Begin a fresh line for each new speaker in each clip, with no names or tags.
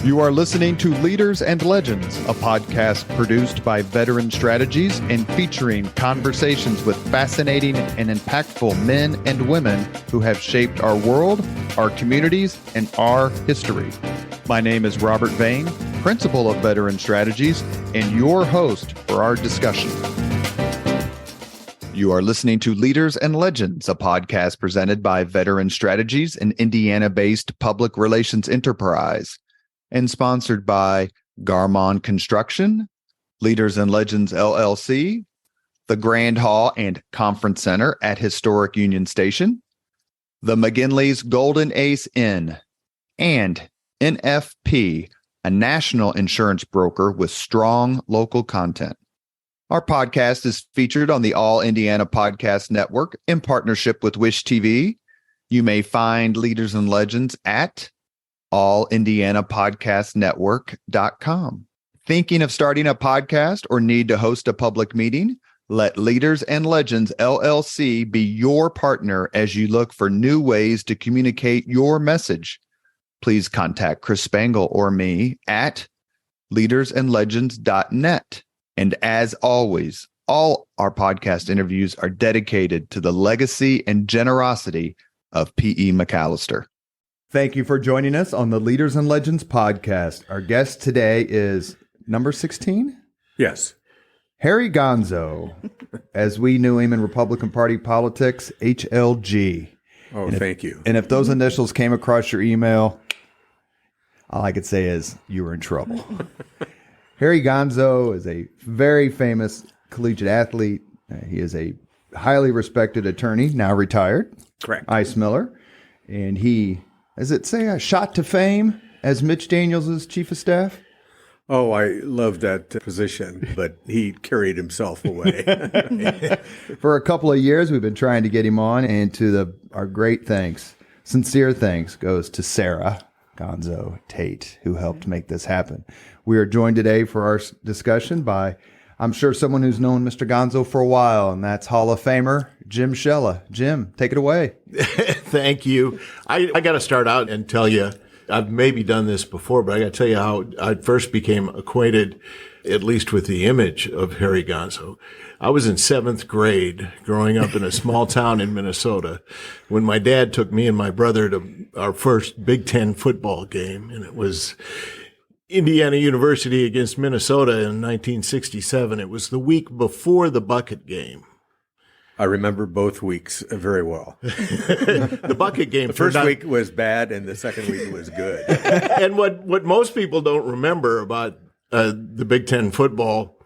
You are listening to Leaders and Legends, a podcast produced by Veteran Strategies and featuring conversations with fascinating and impactful men and women who have shaped our world, our communities, and our history. My name is Robert Vane, Principal of Veteran Strategies, and your host for our discussion. You are listening to Leaders and Legends, a podcast presented by Veteran Strategies, an Indiana-based public relations enterprise, and sponsored by Garmon Construction, Leaders and Legends LLC, the Grand Hall and Conference Center at Historic Union Station, the McGinley's Golden Ace Inn, and NFP, a national insurance broker with strong local content. Our podcast is featured on the All Indiana Podcast Network in partnership with Wish TV. You may find Leaders and Legends at allindianapodcastnetwork.com. Thinking of starting a podcast or need to host a public meeting? Let Leaders and Legends LLC be your partner as you look for new ways to communicate your message. Please contact Chris Spangle or me at leadersandlegends.net. And as always, all our podcast interviews are dedicated to the legacy and generosity of P.E. McAllister. Thank you for joining us on the Leaders and Legends podcast. Our guest today is number 16?
Yes.
Harry Gonso, as we knew him in Republican Party politics, HLG.
Oh, thank you.
And if those initials came across your email, all I could say is you were in trouble. Harry Gonso is a very famous collegiate athlete. He is a highly respected attorney, now retired.
Correct.
Ice Miller. And he, does it say a shot to fame as Mitch Daniels' chief of staff?
Oh, I love that position, but he carried himself away.
For a couple of years, we've been trying to get him on, and our great thanks, sincere thanks, goes to Sarah Gonso Tate, who helped make this happen. We are joined today for our discussion by, I'm sure, someone who's known Mr. Gonso for a while, and that's Hall of Famer Jim Shella. Jim, take it away.
Thank you. I got to start out and tell you, I've maybe done this before, but I got to tell you how I first became acquainted, at least with the image of Harry Gonso. I was in 7th grade growing up in a small town in Minnesota when my dad took me and my brother to our first Big Ten football game, and it was Indiana University against Minnesota in 1967. It was the week before the bucket game.
I remember both weeks very well.
The bucket game.
The first week was bad, and the second week was good.
And what most people don't remember about the Big Ten football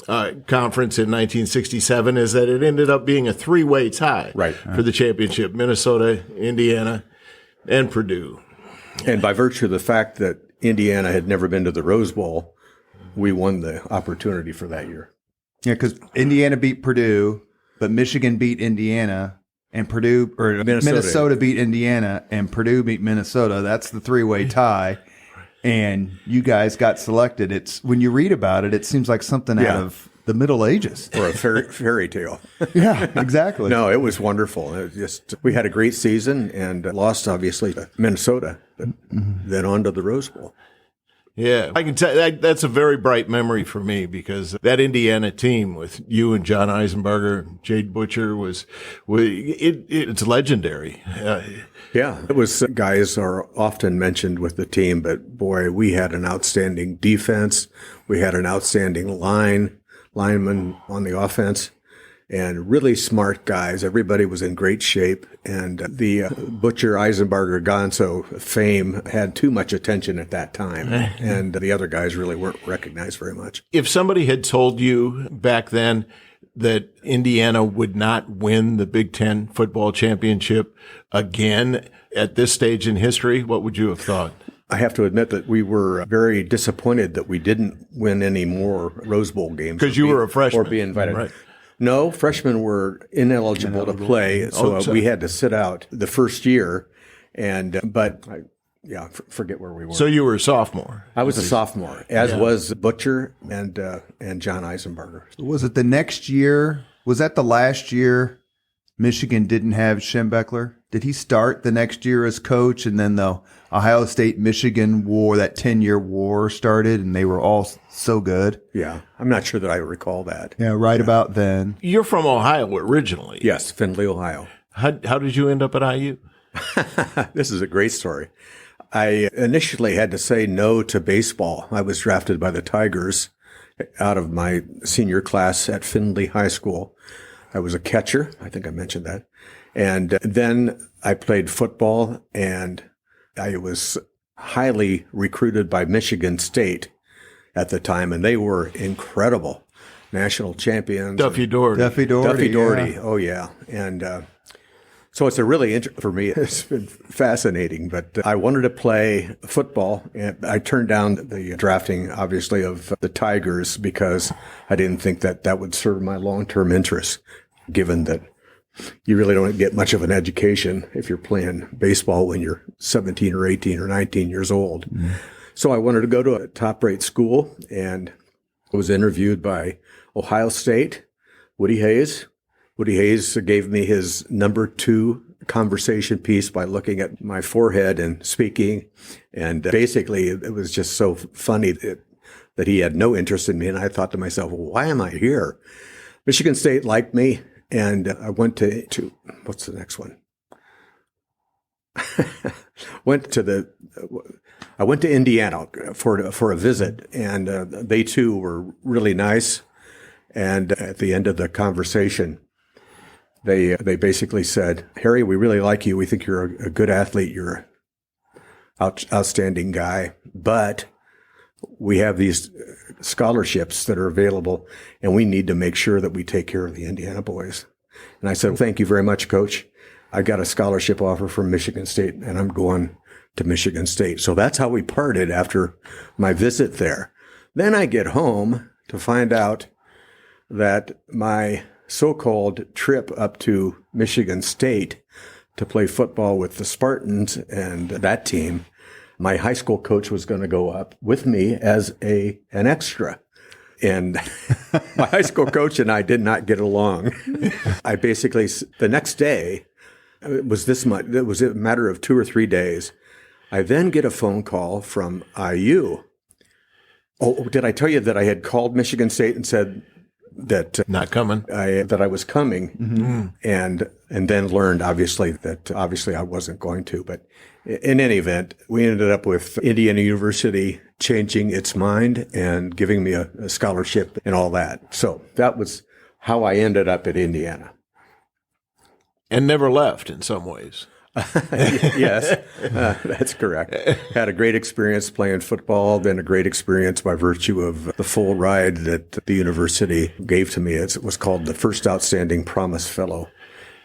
conference in 1967 is that it ended up being a 3-way tie for the championship: Minnesota, Indiana, and Purdue.
And by virtue of the fact that Indiana had never been to the Rose Bowl, we won the opportunity for that year.
Yeah, because Indiana beat Purdue, but Michigan beat Indiana, and Minnesota beat Indiana, and Purdue beat Minnesota. That's the 3-way tie. And you guys got selected. It's when you read about it, it seems like something out of the Middle Ages
or a fairy tale.
Yeah, exactly.
No, it was wonderful. We had a great season and lost obviously to Minnesota, but then on to the Rose Bowl.
Yeah, I can tell that's a very bright memory for me because that Indiana team with you and John Eisenberger, Jade Butcher it's legendary.
Yeah, it was. Guys are often mentioned with the team, but boy, we had an outstanding defense. We had an outstanding lineman on the offense, and really smart guys. Everybody was in great shape, and the Butcher, Eisenberger, Gonso fame had too much attention at that time, and the other guys really weren't recognized very much.
If somebody had told you back then that Indiana would not win the Big Ten football championship again at this stage in history, what would you have thought?
I have to admit that we were very disappointed that we didn't win any more Rose Bowl games.
Because you were a freshman.
Or be invited.
Right.
No, freshmen were ineligible to play, so we had to sit out the first year. Forget where we were.
So you were a sophomore.
I was a sophomore, as was Butcher and John Eisenberger.
Was it the next year? Was that the last year Michigan didn't have Schembechler? did he start the next year as coach, and then the Ohio State-Michigan war, that 10-year war started, and they were all so good?
Yeah, I'm not sure that I recall that.
Yeah, about then.
You're from Ohio originally.
Yes, Findlay, Ohio.
How did you end up at IU?
This is a great story. I initially had to say no to baseball. I was drafted by the Tigers out of my senior class at Findlay High School. I was a catcher. I think I mentioned that. And then I played football, and I was highly recruited by Michigan State at the time, and they were incredible. National champions.
Duffy Daugherty.
Duffy Daugherty.
Yeah.
Oh, yeah. And so it's a really for me, it's been fascinating, but I wanted to play football, and I turned down the drafting, obviously, of the Tigers because I didn't think that that would serve my long-term interests, given that you really don't get much of an education if you're playing baseball when you're 17 or 18 or 19 years old. Mm. So I wanted to go to a top-rate school, and I was interviewed by Ohio State, Woody Hayes. Woody Hayes gave me his number 2 conversation piece by looking at my forehead and speaking. And basically, it was just so funny that he had no interest in me. And I thought to myself, well, why am I here? Michigan State liked me. And I went to what's the next one? I went to Indiana for a visit, and they too were really nice. And at the end of the conversation, they basically said, "Harry, we really like you. We think you're a good athlete. You're an outstanding guy, but we have these scholarships that are available, and we need to make sure that we take care of the Indiana boys." And I said, "Thank you very much, Coach. I got a scholarship offer from Michigan State, and I'm going to Michigan State." So that's how we parted after my visit there. Then I get home to find out that my so-called trip up to Michigan State to play football with the Spartans and that team, my high school coach was going to go up with me as an extra. And my high school coach and I did not get along. I basically, the next day, it was a matter of 2 or 3 days. I then get a phone call from IU. Oh, did I tell you that I had called Michigan State and said that
not coming?
That I was coming, mm-hmm. and then learned obviously I wasn't going to. But in any event, we ended up with Indiana University changing its mind and giving me a scholarship and all that. So that was how I ended up at Indiana.
And never left in some ways.
Yes, that's correct. Had a great experience playing football, then a great experience by virtue of the full ride that the university gave to me. It was called the First Outstanding Promise Fellow,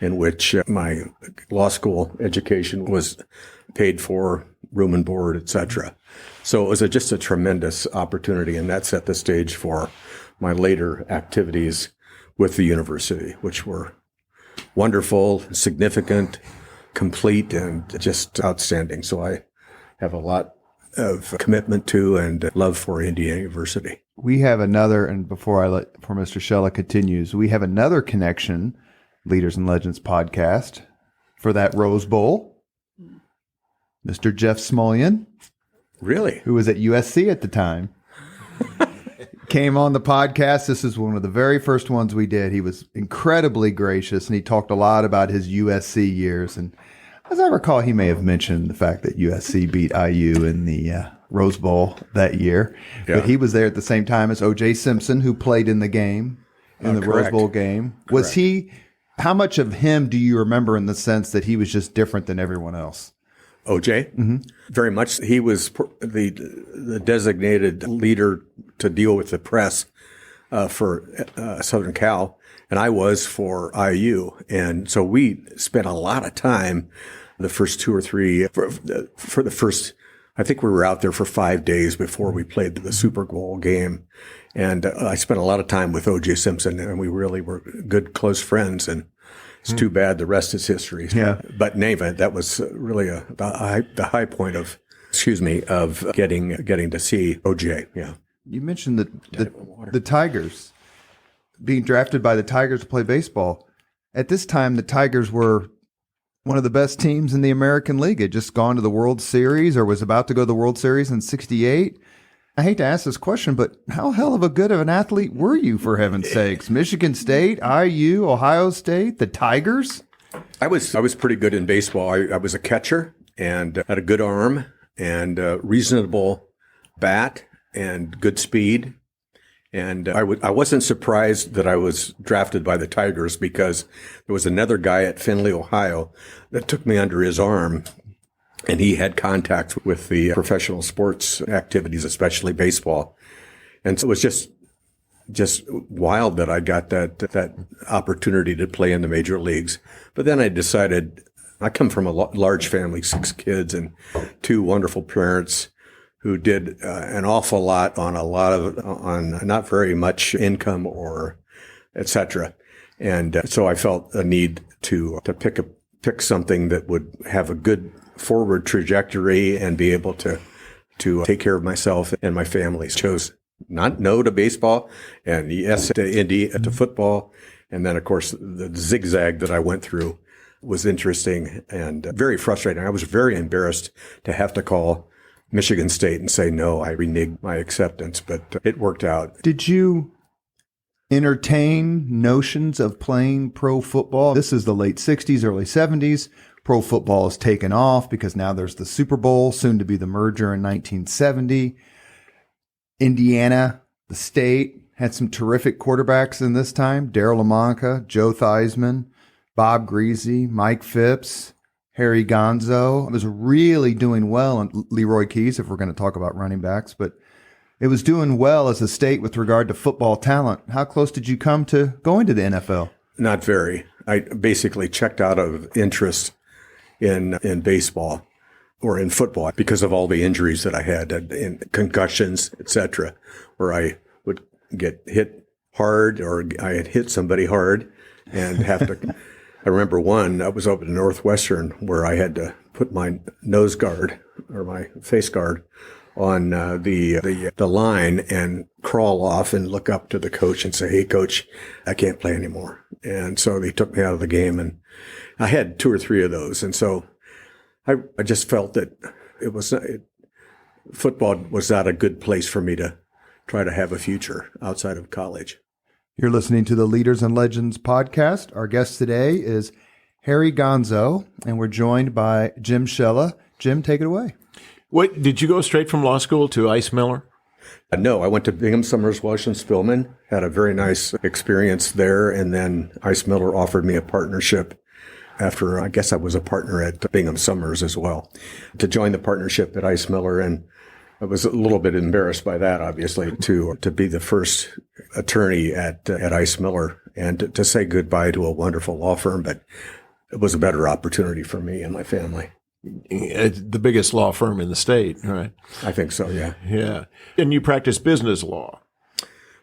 in which my law school education was paid for, room and board, etc. So it was just a tremendous opportunity, and that set the stage for my later activities with the university, which were wonderful, significant, complete, and just outstanding. So I have a lot of commitment to and love for Indiana University.
We have another, and before Mr. Shella continues, we have another connection, Leaders and Legends podcast, for that Rose Bowl. Mr. Jeff Smulyan.
Really?
Who was at USC at the time. Came on the podcast. This is one of the very first ones we did. He was incredibly gracious, and he talked a lot about his USC years. And as I recall, he may have mentioned the fact that USC beat IU in the Rose Bowl that year. Yeah. But he was there at the same time as O.J. Simpson, who played in the game, in the
correct.
Rose Bowl game.
Correct.
Was he? How much of him do you remember in the sense that he was just different than everyone else?
OJ, mm-hmm. Very much. He was the designated leader to deal with the press for Southern Cal, and I was for IU. And so we spent a lot of time the first 2 or 3 for the first. I think we were out there for 5 days before we played the Super Bowl game, and I spent a lot of time with O.J. Simpson, and we really were good, close friends. And it's too bad the rest is history.
Yeah.
But in any event, that was really the high point of getting to see OJ. Yeah.
You mentioned the Tigers being drafted by the Tigers to play baseball. At this time, the Tigers were one of the best teams in the American League. Had just gone to the World Series or was about to go to the World Series in '68. I hate to ask this question, but how hell of a good of an athlete were you, for heaven's sakes? Michigan State, IU, Ohio State, the Tigers?
I was pretty good in baseball. I was a catcher and had a good arm and a reasonable bat and good speed. And I wasn't surprised that I was drafted by the Tigers because there was another guy at Findlay, Ohio that took me under his arm, and he had contact with the professional sports activities, especially baseball. And so it was just wild that I got that opportunity to play in the major leagues. But then I decided, I come from a large family, 6 kids and 2 wonderful parents who did an awful lot on not very much income or et cetera. And so I felt a need to pick something that would have a good forward trajectory and be able to take care of myself and my family. Chose not no to baseball and yes to football. And then, of course, the zigzag that I went through was interesting and very frustrating. I was very embarrassed to have to call Michigan State and say, no, I reneged my acceptance, but it worked out.
Did you entertain notions of playing pro football? This is the late 60s, early 70s. Pro football has taken off because now there's the Super Bowl, soon to be the merger in 1970. Indiana, the state, had some terrific quarterbacks in this time. Darryl Lamonica, Joe Theismann, Bob Greasy, Mike Phipps, Harry Gonso. It was really doing well, and Leroy Keys, if we're going to talk about running backs, but it was doing well as a state with regard to football talent. How close did you come to going to the NFL?
Not very. I basically checked out of interest in baseball or in football because of all the injuries that I had in concussions, etc., where I would get hit hard or I had hit somebody hard and have to. I remember one, I was up at Northwestern where I had to put my nose guard or my face guard on the line and crawl off and look up to the coach and say, hey, coach, I can't play anymore. And so they took me out of the game, and I had 2 or 3 of those. And so I just felt that football was not a good place for me to try to have a future outside of college.
You're listening to the Leaders and Legends podcast. Our guest today is Harry Gonso, and we're joined by Jim Shella. Jim, take it away.
What, did you go straight from law school to Ice Miller?
No, I went to Bingham, Summers, Washington, Spillman, had a very nice experience there, and then Ice Miller offered me a partnership after, I guess I was a partner at Bingham Summers as well, to join the partnership at Ice Miller, and I was a little bit embarrassed by that, obviously, to be the first attorney at Ice Miller and to say goodbye to a wonderful law firm, but it was a better opportunity for me and my family.
The biggest law firm in the state, right?
I think so, yeah.
Yeah. And you practice business law?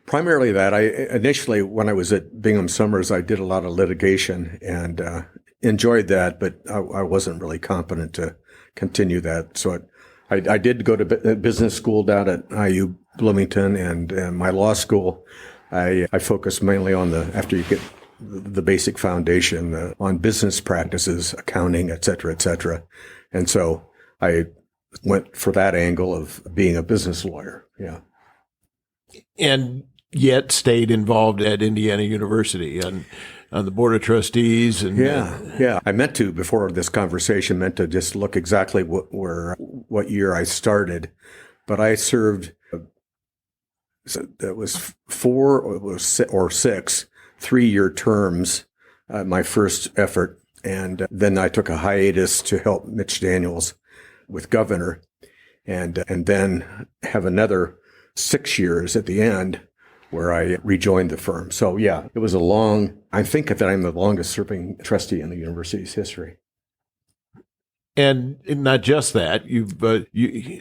Primarily that. I initially, when I was at Bingham Summers, I did a lot of litigation and enjoyed that, but I wasn't really competent to continue that. So I did go to business school down at IU Bloomington, and my law school, I focused mainly on after you get the basic foundation on business practices, accounting, et cetera, et cetera. And so I went for that angle of being a business lawyer. Yeah.
And yet stayed involved at Indiana University on the board of trustees. And
yeah. I meant to, before this conversation, just look exactly what year I started, but I served. That was 4 or 6 3-year terms. My first effort, and then I took a hiatus to help Mitch Daniels with governor, and then have another 6 years at the end where I rejoined the firm. So yeah, it was I think that I'm the longest serving trustee in the university's history.
And not just that,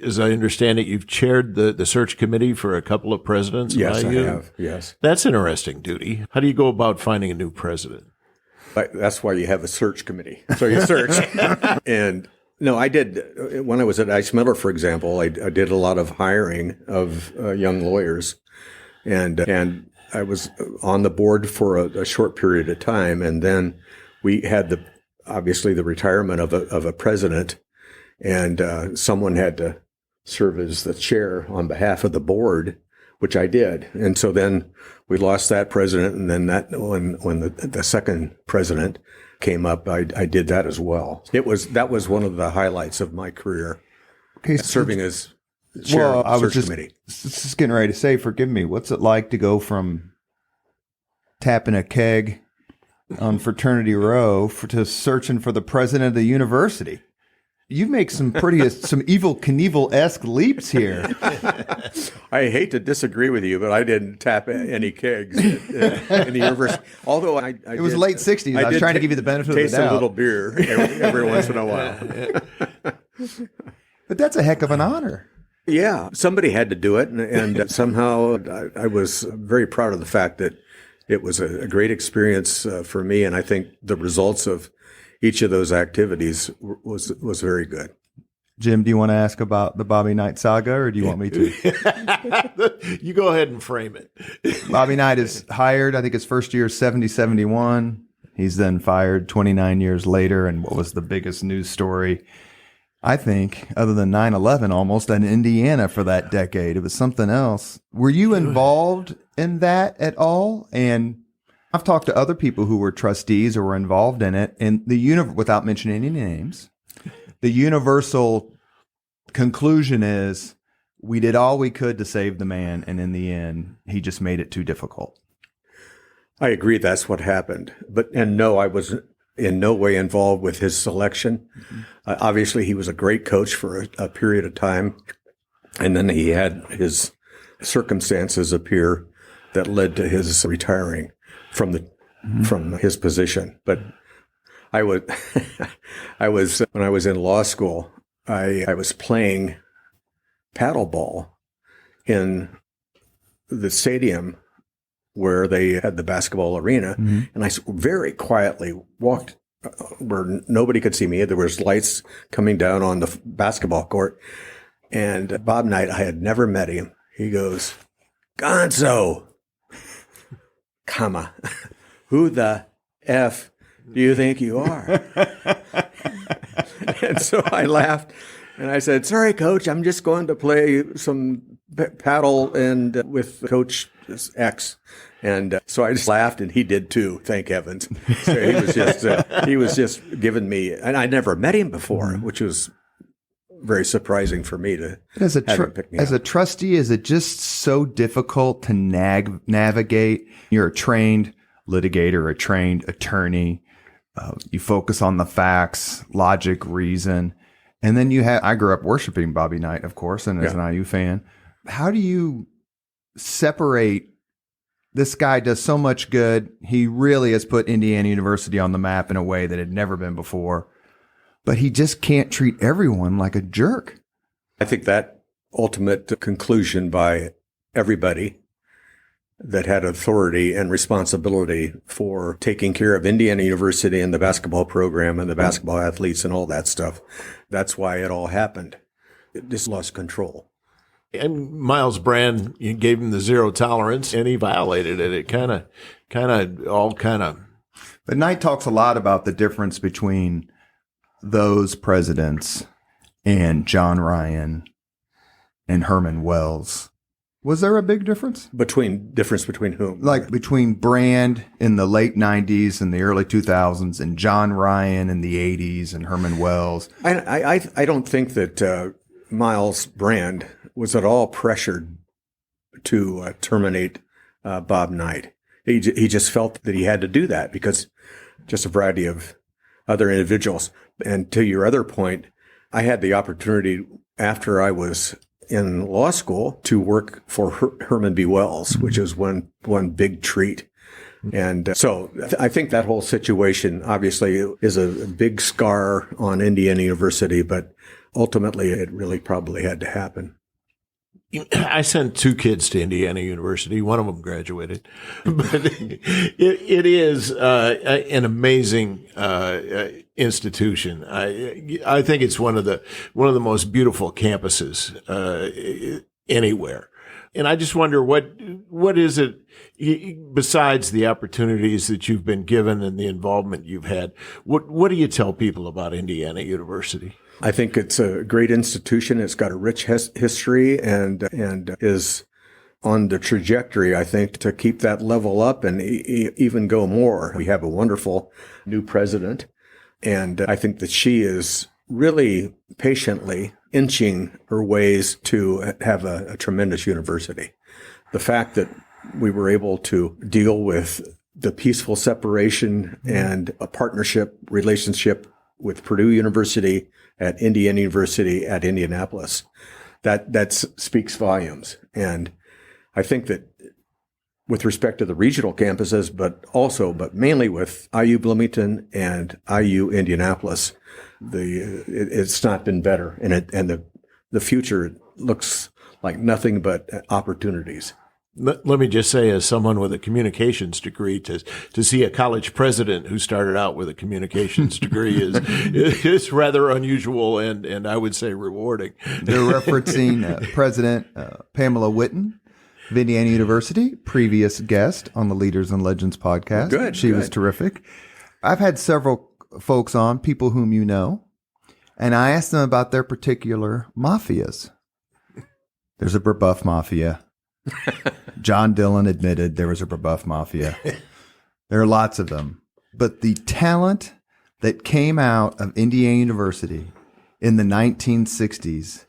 as I understand it, you've chaired the search committee for a couple of presidents.
Yes, I have. Yes.
That's an interesting duty. How do you go about finding a new president?
That's why you have a search committee. So you search. And no, I did. When I was at Ice Miller, for example, I did a lot of hiring of young lawyers. And I was on the board for a short period of time. And then we had obviously the retirement of a president, and someone had to serve as the chair on behalf of the board, which I did. And so then we lost that president, and then when the second president came up, I did that as well. That was one of the highlights of my career, serving as chair of the search committee.
Just getting ready to say, forgive me, what's it like to go from tapping a keg on Fraternity Row to searching for the president of the university? You make some some Evel Knievel-esque leaps here.
I hate to disagree with you, but I didn't tap any kegs in the university. Although it
was late 60s. I was trying to give you the benefit of the doubt.
Taste a little beer every once in a while.
But that's a heck of an honor.
Yeah, somebody had to do it, and somehow I was very proud of the fact that it was a great experience for me, and I think the results of each of those activities was very good.
Jim, do you want to ask about the Bobby Knight saga, or do you want me to?
You go ahead and frame it.
Bobby Knight is hired. I think his first year is 70-71. He's then fired 29 years later. And what was the biggest news story, I think, other than 9/11, almost in Indiana for that decade? It was something else. Were you involved in that at all? And I've talked to other people who were trustees or were involved in it, and without mentioning any names, the universal conclusion is we did all we could to save the man, and in the end, he just made it too difficult.
I agree that's what happened. And no, I was in no way involved with his selection. Mm-hmm. Obviously, he was a great coach for a period of time, and then he had his circumstances appear that led to his retiring from his position. But I was when I was in law school, I was playing paddleball in the stadium where they had the basketball arena, and I very quietly walked where nobody could see me. There was lights coming down on the basketball court, and Bob Knight, I had never met him. He goes, "Gonso, comma, who the F do you think you are?" And so I laughed and I said, "Sorry, Coach, I'm just going to play some paddle and with Coach X." And so I just laughed, and he did too. Thank heavens. So he was just giving me, and I never met him before, which was very surprising for me to have him pick me up.
As a trustee, is it just so difficult to navigate? You're a trained litigator, a trained attorney. You focus on the facts, logic, reason. And then I grew up worshiping Bobby Knight, of course, and as an IU fan. How do you separate, this guy does so much good, he really has put Indiana University on the map in a way that had never been before, but he just can't treat everyone like a jerk?
I think that ultimate conclusion by everybody that had authority and responsibility for taking care of Indiana University and the basketball program and the basketball athletes and all that stuff. That's why it all happened. It just lost control.
And Miles Brand, you gave him the zero tolerance, and he violated it. It kind of.
But Knight talks a lot about the difference between those presidents and John Ryan and Herman Wells. Was there a big difference?
Difference between whom?
Like between Brand in the late 90s and the early 2000s and John Ryan in the 80s and Herman Wells.
I don't think that Miles Brand was at all pressured to terminate Bob Knight. He just felt that he had to do that because just a variety of other individuals. And to your other point, I had the opportunity after I was in law school to work for Herman B. Wells, which is one big treat. And so I think that whole situation obviously is a big scar on Indiana University, but ultimately it really probably had to happen.
I sent 2 kids to Indiana University. One of them graduated, but it is an amazing institution. I think it's one of the most beautiful campuses anywhere. And I just wonder what is it besides the opportunities that you've been given and the involvement you've had? What do you tell people about Indiana University?
I think it's a great institution. It's got a rich history and is on the trajectory, I think, to keep that level up and even go more. We have a wonderful new president, and I think that she is really patiently inching her ways to have a tremendous university. The fact that we were able to deal with the peaceful separation and a partnership relationship with Purdue University at Indiana University at Indianapolis, that speaks volumes. And I think that with respect to the regional campuses, but mainly with IU Bloomington and IU Indianapolis, it's not been better, and the future looks like nothing but opportunities.
Let me just say, as someone with a communications degree, to see a college president who started out with a communications degree is rather unusual and I would say rewarding.
They're referencing President Pamela Whitten of Indiana University, previous guest on the Leaders and Legends podcast.
Good.
She was terrific. I've had several folks on, people whom you know, and I asked them about their particular mafias. There's a Brebeuf mafia. John Dillon admitted there was a Brebeuf mafia. There are lots of them. But the talent that came out of Indiana University in the 1960s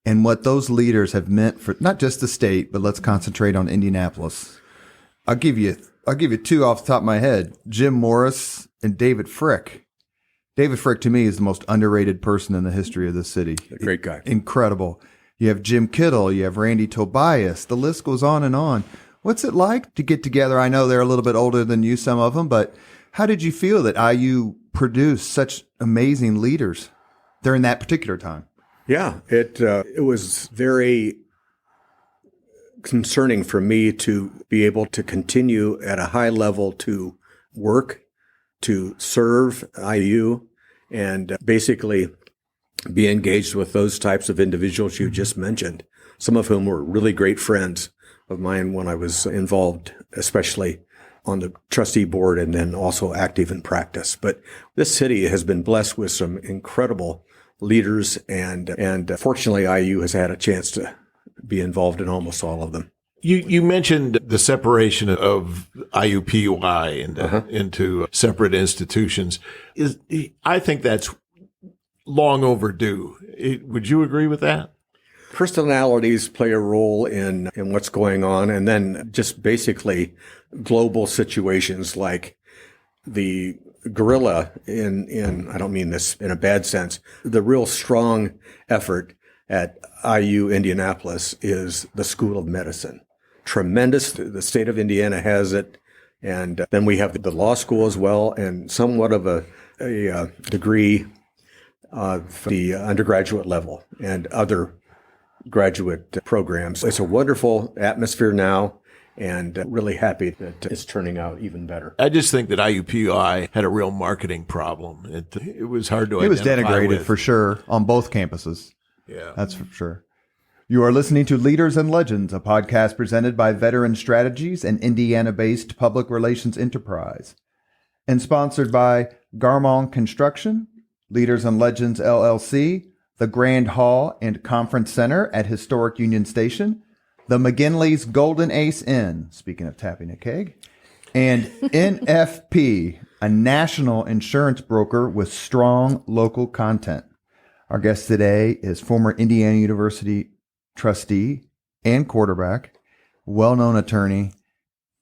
and what those leaders have meant for not just the state, but let's concentrate on Indianapolis. I'll give you two off the top of my head, Jim Morris and David Frick. David Frick, to me, is the most underrated person in the history of this city.
A great guy.
Incredible. You have Jim Kittle. You have Randy Tobias. The list goes on and on. What's it like to get together? I know they're a little bit older than you, some of them, but how did you feel that IU produced such amazing leaders during that particular time?
Yeah, it was very concerning for me to be able to continue at a high level to work, to serve IU, and basically be engaged with those types of individuals you just mentioned, some of whom were really great friends of mine when I was involved, especially on the trustee board and then also active in practice. But this city has been blessed with some incredible leaders, and fortunately, IU has had a chance to be involved in almost all of them.
You mentioned the separation of IUPUI into separate institutions. I think that's long overdue. Would you agree with that?
Personalities play a role in what's going on, and then just basically global situations like the guerrilla in I don't mean this in a bad sense, the real strong effort at IU Indianapolis is the School of Medicine. Tremendous. The state of Indiana has it. And then we have the law school as well, and somewhat of a degree of the undergraduate level and other graduate programs. It's a wonderful atmosphere now, and really happy that it's turning out even better.
I just think that IUPUI had a real marketing problem. It was hard to identify.
It was denigrated for sure on both campuses.
Yeah.
That's for sure. You are listening to Leaders and Legends, a podcast presented by Veteran Strategies, an Indiana-based public relations enterprise, and sponsored by Garmong Construction, Leaders and Legends LLC, the Grand Hall and Conference Center at Historic Union Station, the McGinley's Golden Ace Inn, speaking of tapping a keg, and NFP, a national insurance broker with strong local content. Our guest today is former Indiana University trustee and quarterback, well-known attorney,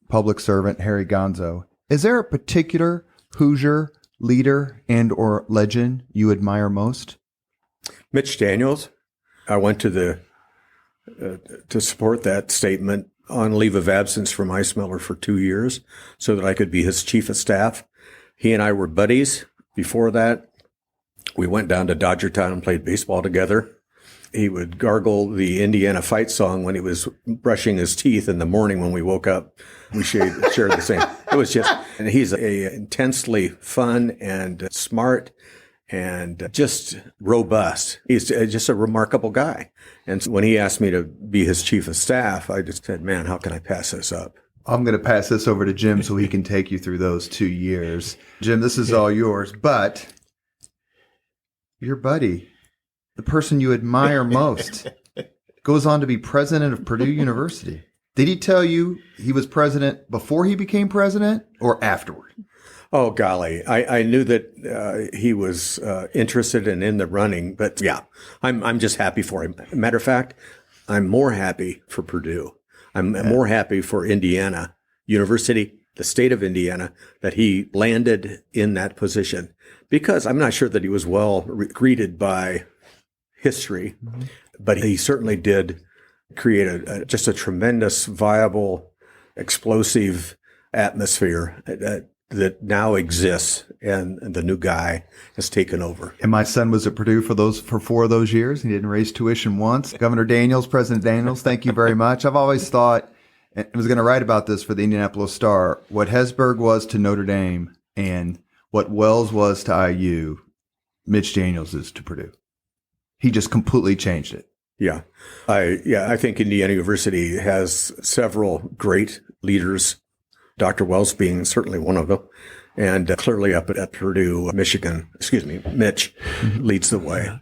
public servant, Harry Gonso. Is there a particular Hoosier leader and or legend you admire most?
Mitch Daniels. I went to support that statement on leave of absence from Eismiller for 2 years so that I could be his chief of staff. He and I were buddies. Before that, we went down to Dodgertown and played baseball together. He would gargle the Indiana fight song when he was brushing his teeth in the morning when we woke up. We shared the same. It was just, and he's a intensely fun and smart and just robust. He's just a remarkable guy. And so when he asked me to be his chief of staff, I just said, man, how can I pass this up?
I'm going to pass this over to Jim so he can take you through those 2 years. Jim, this is all yours, but your buddy, the person you admire most, goes on to be president of Purdue University. Did he tell you he was president before he became president or afterward?
Oh, golly. I knew that he was interested and in the running, but yeah, I'm just happy for him. Matter of fact, I'm more happy for Purdue. I'm more happy for Indiana University, the state of Indiana, that he landed in that position, because I'm not sure that he was well greeted by history, but he certainly did create just a tremendous, viable, explosive atmosphere that now exists, and the new guy has taken over.
And my son was at Purdue for 4 of those years. He didn't raise tuition once. Governor Daniels, President Daniels, thank you very much. I've always thought, and I was going to write about this for the Indianapolis Star, what Hesburgh was to Notre Dame and what Wells was to IU, Mitch Daniels is to Purdue. He just completely changed it.
Yeah. I think Indiana University has several great leaders, Dr. Wells being certainly one of them, and clearly up at Purdue, Mitch leads the way.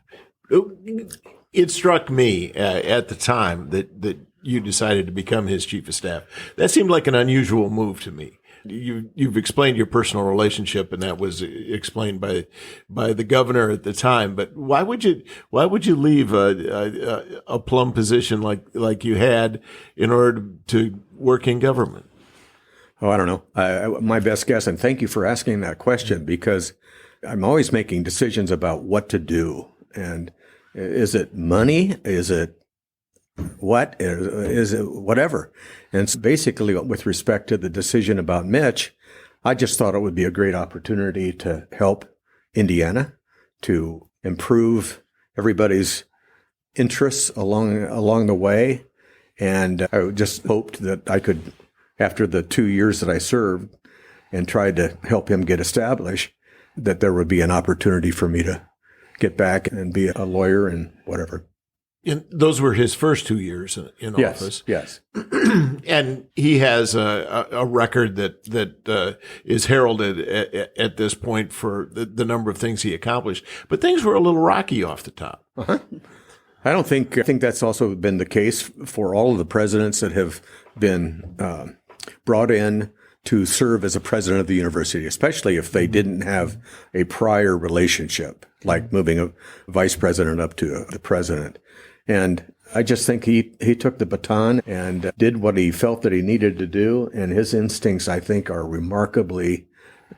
It struck me at the time that you decided to become his chief of staff. That seemed like an unusual move to me. You've explained your personal relationship, and that was explained by the governor at the time. But why would you leave a plum position like you had in order to work in government?
Oh, I don't know. My best guess, and thank you for asking that question, because I'm always making decisions about what to do. And is it money? Is it what? Is it whatever? And so basically, with respect to the decision about Mitch, I just thought it would be a great opportunity to help Indiana, to improve everybody's interests along the way. And I just hoped that I could, after the 2 years that I served and tried to help him get established, that there would be an opportunity for me to get back and be a lawyer and whatever.
And those were his first 2 years in office.
Yes.
And he has a record that is heralded at this point for the number of things he accomplished. But things were a little rocky off the top.
Uh-huh. I think that's also been the case for all of the presidents that have been brought in to serve as a president of the university, especially if they didn't have a prior relationship, like moving a vice president up to the president. And I just think he took the baton and did what he felt that he needed to do. And his instincts, I think, are remarkably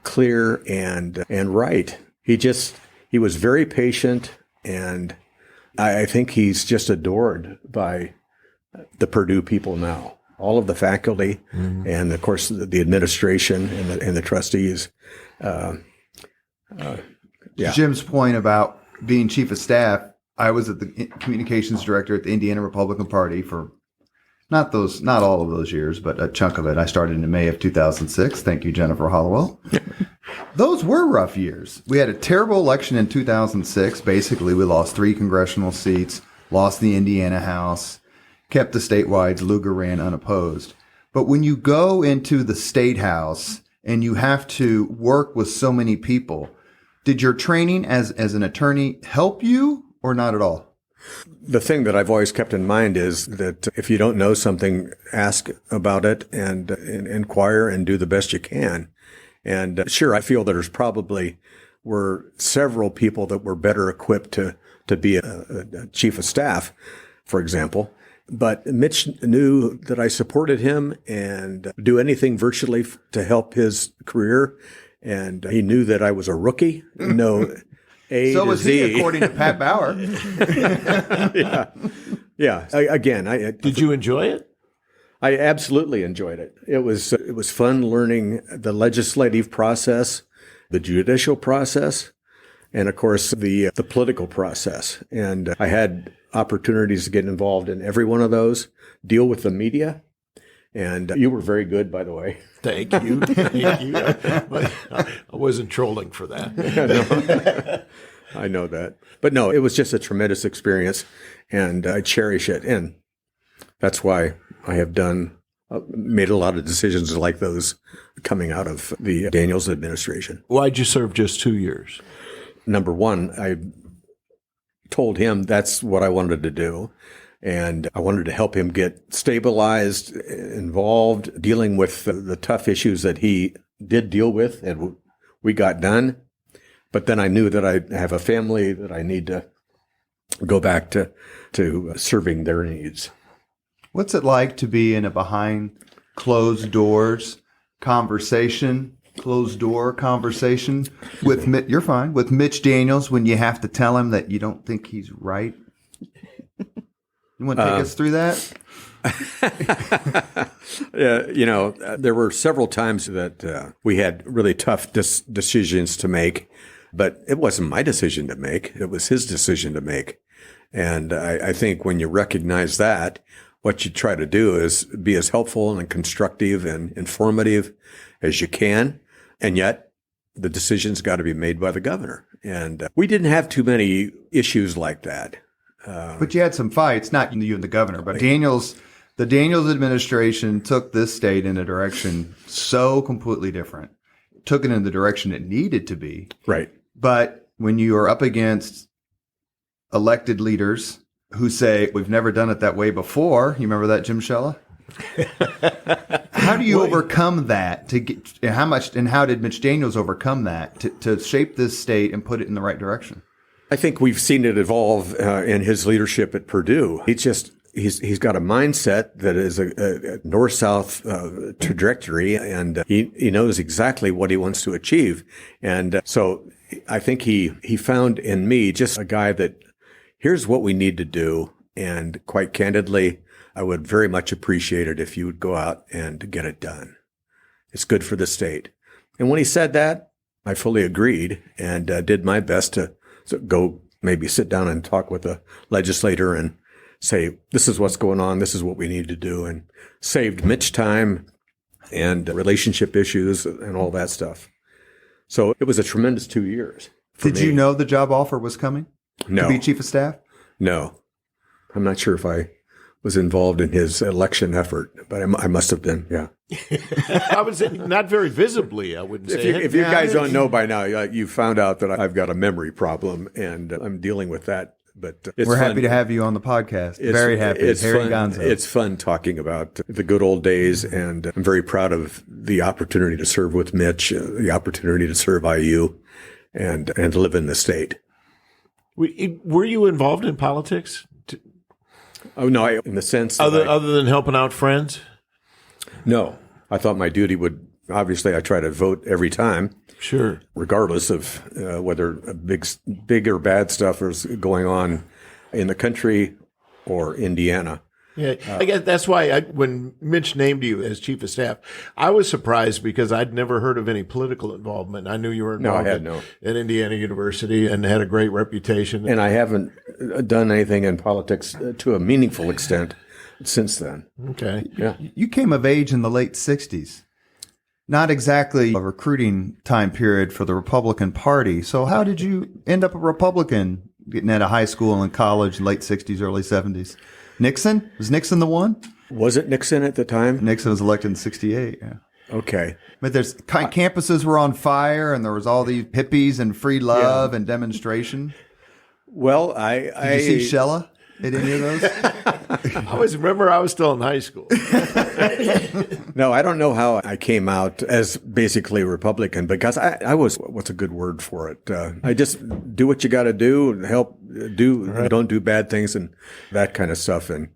clear and right. He was very patient, and I think he's just adored by the Purdue people now. All of the faculty, and of course the administration and the trustees.
Jim's point about being chief of staff, I was at the communications director at the Indiana Republican Party for not all of those years, but a chunk of it. I started in May of 2006. Thank you, Jennifer Hollowell. Those were rough years. We had a terrible election in 2006. Basically, we lost 3 congressional seats, lost the Indiana House, kept the statewide. Lugar ran unopposed. But when you go into the state house and you have to work with so many people, did your training as an attorney help you or not at all?
The thing that I've always kept in mind is that if you don't know something, ask about it and inquire and do the best you can. And sure, I feel that there's probably were several people that were better equipped to be a chief of staff, for example. But Mitch knew that I supported him and do anything virtually to help his career. And he knew that I was a rookie. No A
so
to
was
Z.
he, according to Pat Bauer.
Yeah.
Did you enjoy it?
I absolutely enjoyed it. It was fun learning the legislative process, the judicial process, and of course the political process. And I had opportunities to get involved in every one of those, deal with the media. And you were very good, by the way.
Thank you. Thank you. I wasn't trolling for that.
I know that. But no, it was just a tremendous experience, and I cherish it. And that's why I have made a lot of decisions like those coming out of the Daniels administration.
Why'd you serve just 2 years?
Number one, I told him that's what I wanted to do. And I wanted to help him get stabilized, involved, dealing with the tough issues that he did deal with, and we got done. But then I knew that I have a family, that I need to go back to serving their needs.
What's it like to be in a behind closed doors conversation, closed door conversation with with Mitch Daniels when you have to tell him that you don't think he's right? You want to take us through that?
Yeah, there were several times that we had really tough decisions to make, but it wasn't my decision to make. It was his decision to make. And I think when you recognize that, what you try to do is be as helpful and constructive and informative as you can. And yet the decision's got to be made by the governor. And we didn't have too many issues like that.
But you had some fights, not you and the governor, but the Daniels administration took this state in a direction so completely different, took it in the direction it needed to be.
Right.
But when you are up against elected leaders who say, we've never done it that way before, you remember that, Jim Shella? How do you overcome that how did Mitch Daniels overcome that to shape this state and put it in the right direction?
I think we've seen it evolve in his leadership at Purdue. He's got a mindset that is a north-south trajectory, and he knows exactly what he wants to achieve. And so I think he found in me just a guy that here's what we need to do. And quite candidly, I would very much appreciate it if you would go out and get it done. It's good for the state. And when he said that, I fully agreed and did my best to go maybe sit down and talk with a legislator and say, this is what's going on. This is what we need to do. And saved Mitch time and relationship issues and all that stuff. So it was a tremendous 2 years.
Did you know the job offer was coming?
No.
To be chief of staff?
No. I'm not sure if I was involved in his election effort, but I must have been, yeah.
I would say not very visibly, I wouldn't say.
If you guys don't know by now, you found out that I've got a memory problem, and I'm dealing with that. But
we're happy to have you on the podcast. Very happy.
It's
Harry
fun.
Gonso.
It's fun talking about the good old days, and I'm very proud of the opportunity to serve with Mitch, the opportunity to serve IU, and to live in the state.
Were you involved in politics?
Oh no, in the sense
other than helping out friends?
No, I thought my duty would. Obviously, I try to vote every time.
Sure.
Regardless of whether big or bad stuff is going on in the country or Indiana.
Yeah, I guess that's why when Mitch named you as chief of staff, I was surprised because I'd never heard of any political involvement. I knew you were involved at Indiana University and had a great reputation.
And I haven't done anything in politics to a meaningful extent since then.
Okay.
Yeah.
You came of age in the late 60s. Not exactly a recruiting time period for the Republican Party. So how did you end up a Republican getting out of high school and college, late 60s, early 70s? Nixon? Was Nixon the one?
Was it Nixon at the time?
Nixon was elected in 68, yeah.
Okay.
But campuses were on fire and there was all these hippies and free love and demonstration.
Well,
Did you see Shella at any of those?
I was still in high school.
No, I don't know how I came out as basically Republican because I was, what's a good word for it? I just do what you got to do and don't do bad things and that kind of stuff. And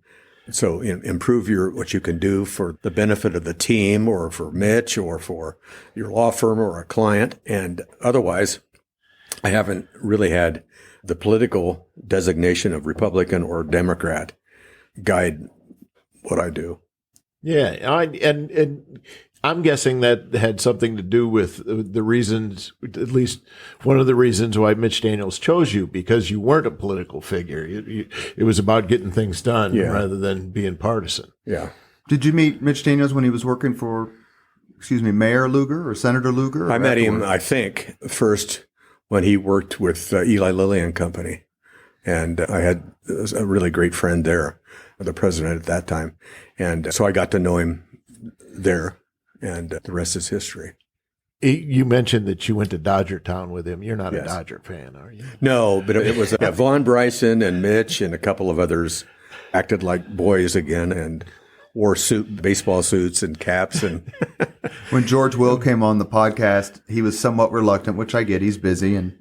so improve what you can do for the benefit of the team or for Mitch or for your law firm or a client. And otherwise, I haven't really had the political designation of Republican or Democrat guide what I do.
Yeah, and I'm guessing that had something to do with the reasons, at least one of the reasons why Mitch Daniels chose you, because you weren't a political figure. It was about getting things done rather than being partisan.
Yeah.
Did you meet Mitch Daniels when he was working for, Mayor Lugar or Senator Lugar?
I met him, I think, first when he worked with Eli Lilly and Company. And I had a really great friend there, the president at that time. And so I got to know him there, and the rest is history.
You mentioned that you went to Dodger Town with him. You're not
Yes.
a Dodger fan, are you?
No, but it was Vaughn Bryson and Mitch and a couple of others acted like boys again and wore baseball suits and caps. And
When George Will came on the podcast, he was somewhat reluctant, which I get. He's busy, and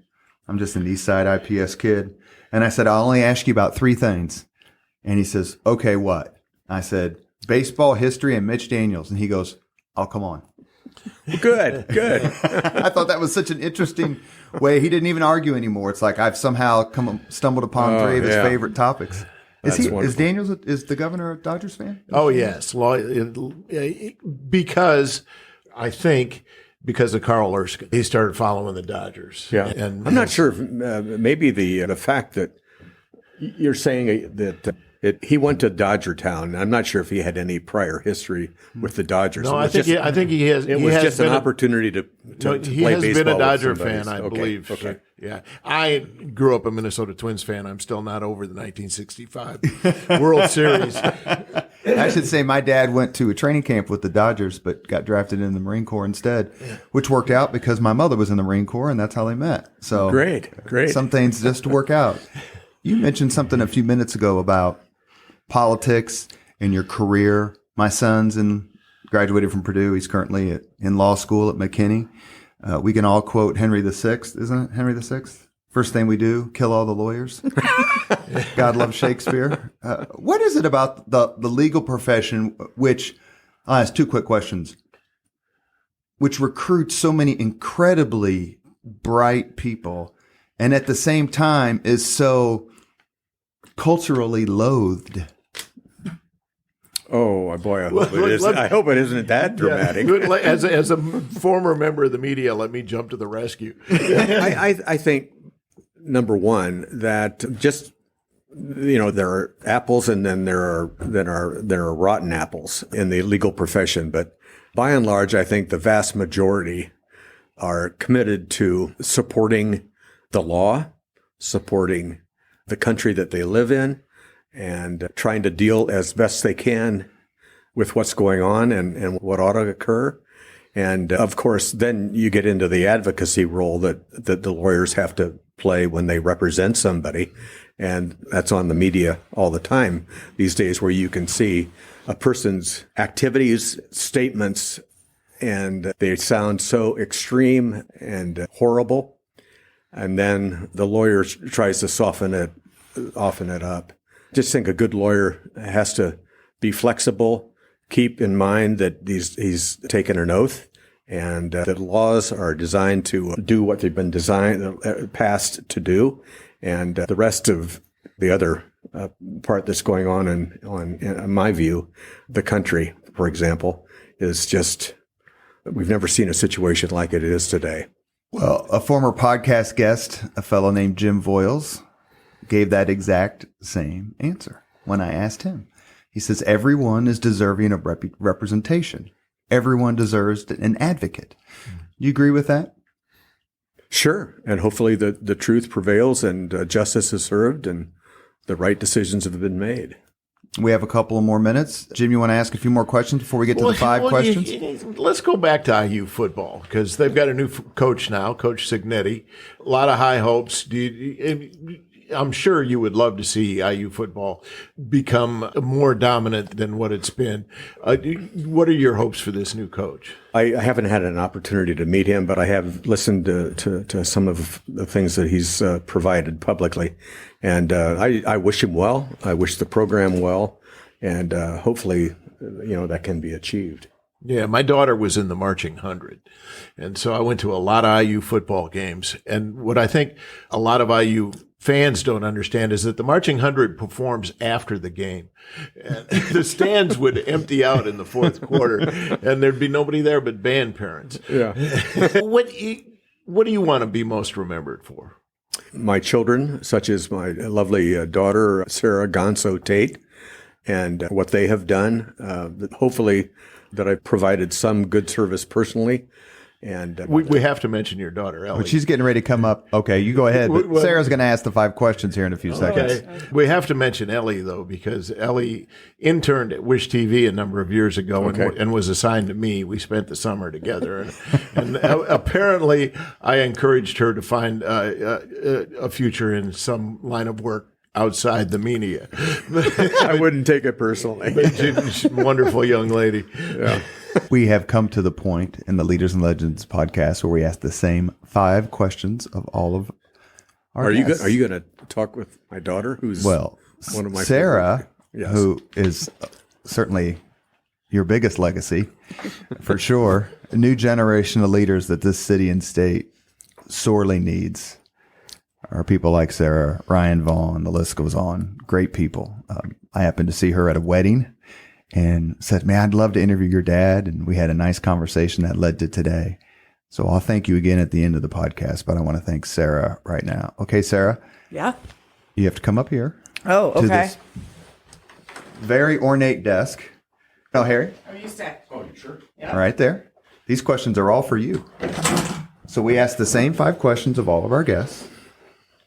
I'm just an East Side IPS kid. And I said, I'll only ask you about 3 things. And he says, okay, what? I said, baseball, history, and Mitch Daniels. And he goes, oh, come on.
good.
I thought that was such an interesting way. He didn't even argue anymore. It's like I've somehow stumbled upon 3 of his favorite topics. Is Daniels is the governor a Dodgers fan?
Oh, yes. Because I think because of Carl Erskine, he started following the Dodgers.
Yeah.
And
I'm not sure if maybe the fact that you're saying that he went to Dodger Town. I'm not sure if he had any prior history with the Dodgers.
No, I think he has.
It was just an opportunity to
he
play
has
baseball
been a Dodger
with somebody.
fan, I
Okay,
believe.
okay.
Yeah, I grew up a Minnesota Twins fan. I'm still not over the 1965 World Series.
I should say my dad went to a training camp with the Dodgers, but got drafted in the Marine Corps instead, which worked out because my mother was in the Marine Corps, and that's how they met. So
Great.
Some things just work out. You mentioned something a few minutes ago about politics and your career. My son's graduated from Purdue. He's currently in law school at McKinney. We can all quote Henry VI, isn't it? Henry VI? First thing we do, kill all the lawyers. God loves Shakespeare. What is it about the legal profession, which, I'll ask 2 quick questions, which recruits so many incredibly bright people and at the same time is so culturally loathed?
Oh boy! I hope it isn't that dramatic.
Yeah. As a former member of the media, let me jump to the rescue.
I think number one that just there are apples and then there are rotten apples in the legal profession, but by and large, I think the vast majority are committed to supporting the law, supporting the country that they live in, and trying to deal as best they can with what's going on and what ought to occur. And of course, then you get into the advocacy role that the lawyers have to play when they represent somebody. And that's on the media all the time these days, where you can see a person's activities, statements, and they sound so extreme and horrible. And then the lawyer tries to soften it up. Just think a good lawyer has to be flexible, keep in mind that he's taken an oath, and that laws are designed to do what they've been passed to do, and the rest of the other part that's going on in my view, the country, for example, is just, we've never seen a situation like it is today.
Well, a former podcast guest, a fellow named Jim Voiles, gave that exact same answer when I asked him. He says, everyone is deserving of representation. Everyone deserves an advocate. You agree with that?
Sure. And hopefully the truth prevails and justice is served and the right decisions have been made.
We have a couple of more minutes. Jim, you want to ask a few more questions before we get to the 5 questions?
Let's go back to IU football because they've got a new coach now, Coach Signetti. A lot of high hopes. I'm sure you would love to see IU football become more dominant than what it's been. What are your hopes for this new coach?
I haven't had an opportunity to meet him, but I have listened to some of the things that he's provided publicly. And I wish him well. I wish the program well. And hopefully, that can be achieved.
Yeah, my daughter was in the Marching 100. And so I went to a lot of IU football games. And what I think a lot of IU fans don't understand is that the Marching 100 performs after the game. And the stands would empty out in the fourth quarter, and there'd be nobody there but band parents.
Yeah.
What do you want to be most remembered for?
My children, such as my lovely daughter, Sarah Gonso Tate, and what they have done. Hopefully that I've provided some good service personally And
We have to mention your daughter, Ellie.
But she's getting ready to come up. Okay, you go ahead. But Sarah's going to ask the 5 questions here in a few seconds.
Okay. We have to mention Ellie, though, because Ellie interned at Wish TV a number of years ago and was assigned to me. We spent the summer together. And apparently, I encouraged her to find a future in some line of work outside the media.
I wouldn't take it personally.
But she's a wonderful young lady.
Yeah.
We have come to the point in the Leaders and Legends podcast where we ask the same 5 questions of all of our guests.
Are you going to talk with my daughter, who's one of my
Sarah,
Yes.
who is certainly your biggest legacy, for sure. A new generation of leaders that this city and state sorely needs are people like Sarah, Ryan Vaughn, the list goes on. Great people. I happened to see her at a wedding and said, man, I'd love to interview your dad. And we had a nice conversation that led to today. So I'll thank you again at the end of the podcast, but I want to thank Sarah right now. Okay, Sarah?
Yeah.
You have to come up here.
Oh, okay.
To this very ornate desk. Oh, Harry?
Oh, you stay.
Oh, you sure?
Yeah.
Right there. These questions are all for you. So we ask the same 5 questions of all of our guests.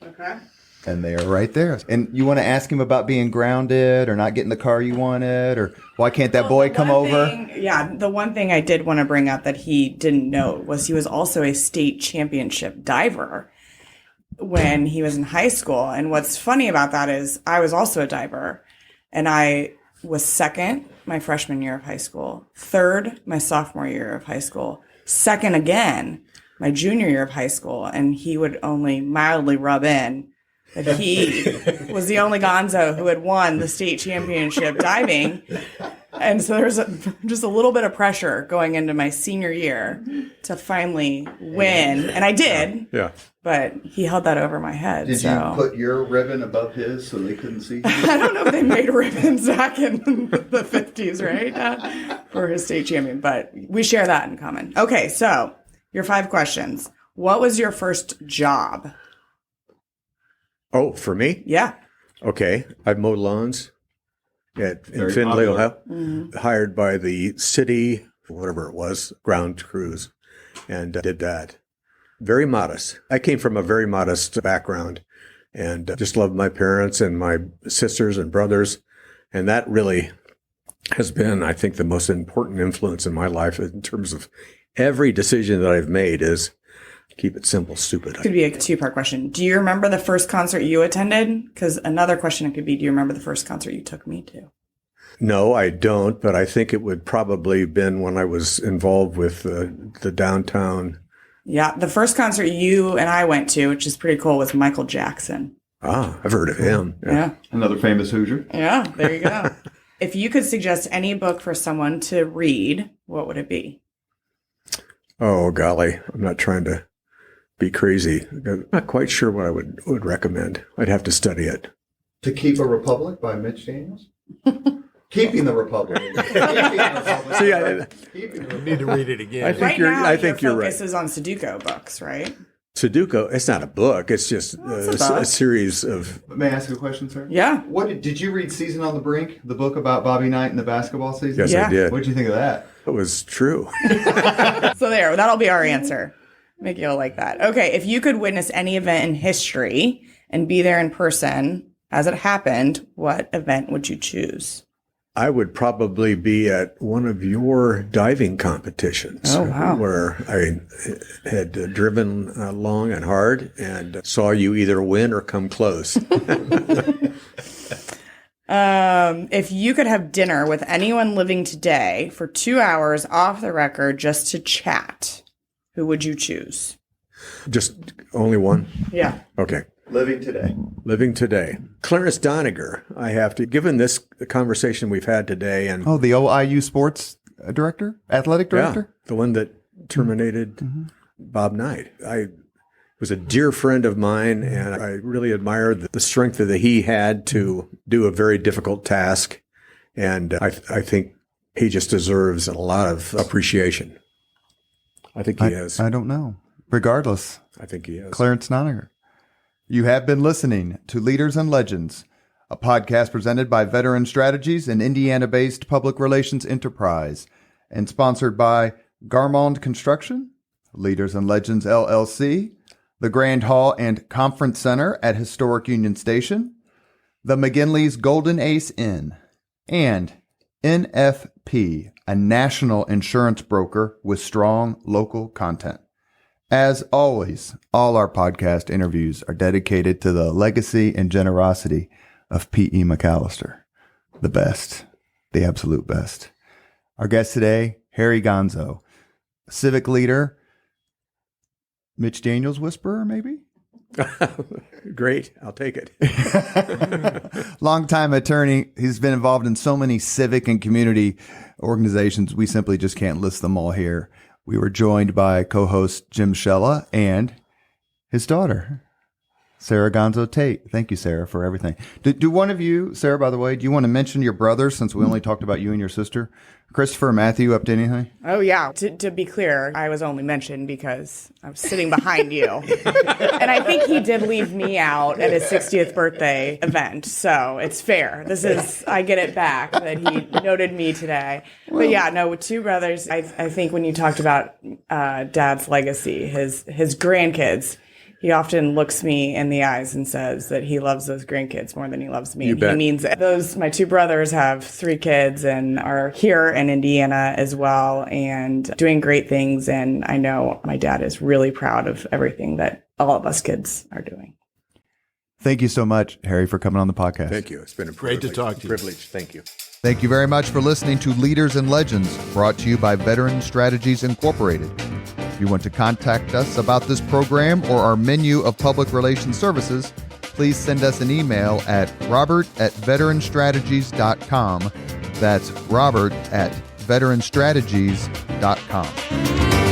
Okay.
And they are right there. And you want to ask him about being grounded or not getting the car you wanted, or why can't that boy come over?
The one thing I did want to bring up that he didn't know was he was also a state championship diver when he was in high school. And what's funny about that is I was also a diver, and I was 2nd my freshman year of high school, 3rd my sophomore year of high school, 2nd again my junior year of high school, and he would only mildly rub in that he was the only Gonzo who had won the state championship diving. And so there's just a little bit of pressure going into my senior year to finally win. And I did.
Yeah.
But he held that over my head.
Did you put your ribbon above his so they couldn't see you?
I don't know if they made ribbons back in the 50s, right? For his state champion. But we share that in common. Okay, so your 5 questions. What was your first job?
Oh, for me?
Yeah.
Okay. I've mowed lawns in Findlay, Ohio, hired by the city, whatever it was, ground crews, and did that. Very modest. I came from a very modest background and just loved my parents and my sisters and brothers. And that really has been, I think, the most important influence in my life in terms of every decision that I've made is keep it simple, stupid.
Could be a 2-part question. Do you remember the first concert you attended? Because another question it could be, do you remember the first concert you took me to?
No, I don't, but I think it would probably have been when I was involved with the downtown.
Yeah, the first concert you and I went to, which is pretty cool, was Michael Jackson.
Ah, I've heard of him.
Yeah.
Another famous Hoosier.
Yeah, there you go. If you could suggest any book for someone to read, what would it be?
Oh, golly. I'm not trying to be crazy. I'm not quite sure what I would recommend. I'd have to study it.
To Keep a Republic by Mitch Daniels? Keeping the Republic.
See,
You need to read it again.
I think you're right.
Focus is on Sudoku books, right?
Sudoku, it's not a book. It's just a series of...
May I ask you a question, sir?
Yeah.
Did you read Season on the Brink, the book about Bobby Knight and the basketball season?
Yes,
Yeah.
I did.
What did you think of that?
It was true.
So there, that'll be our answer. Make you like that. Okay, if you could witness any event in history and be there in person as it happened, what event would you choose?
I would probably be at one of your diving competitions.
Oh, wow.
Where I had driven long and hard and saw you either win or come close.
If you could have dinner with anyone living today for 2 hours off the record just to chat, who would you choose?
Just only one?
Yeah.
Okay.
Living today.
Living today. Clarence Doniger, I have to, given this conversation we've had today and
Oh, the OIU sports director? Athletic director?
the one that terminated Bob Knight. I was a dear friend of mine, and I really admired the strength that he had to do a very difficult task. And I think he just deserves a lot of appreciation. I think he is.
I don't know. Regardless,
I think he is.
Clarence Doniger. You have been listening to Leaders and Legends, a podcast presented by Veteran Strategies, an Indiana-based public relations enterprise, and sponsored by Garmond Construction, Leaders and Legends LLC, the Grand Hall and Conference Center at Historic Union Station, the McGinley's Golden Ace Inn, and NFP, a national insurance broker with strong local content. As always, all our podcast interviews are dedicated to the legacy and generosity of P.E. McAllister, the best, the absolute best. Our guest today, Harry Gonso, civic leader, Mitch Daniels whisperer, maybe?
Great. I'll take it.
Longtime attorney. He's been involved in so many civic and community organizations. We simply just can't list them all here. We were joined by co-host Jim Shella and his daughter, Sarah Gonso Tate. Thank you, Sarah, for everything. Do one of you, Sarah, by the way, do you want to mention your brothers since we only talked about you and your sister? Christopher, Matthew, up to anything?
Oh, yeah. To be clear, I was only mentioned because I was sitting behind you. And I think he did leave me out at his 60th birthday event. So it's fair. I get it back that he noted me today. But yeah, no, with two brothers, I think when you talked about Dad's legacy, his grandkids, he often looks me in the eyes and says that he loves those grandkids more than he loves me.
You bet.
He means it. My two brothers have 3 kids and are here in Indiana as well and doing great things. And I know my dad is really proud of everything that all of us kids are doing.
Thank you so much, Harry, for coming on the podcast.
Thank you. It's been a
Great to talk to you.
privilege. Thank you.
Thank you very much for listening to Leaders and Legends, brought to you by Veteran Strategies Incorporated. If you want to contact us about this program or our menu of public relations services, please send us an email at robert@veteranstrategies.com. That's robert@veteranstrategies.com.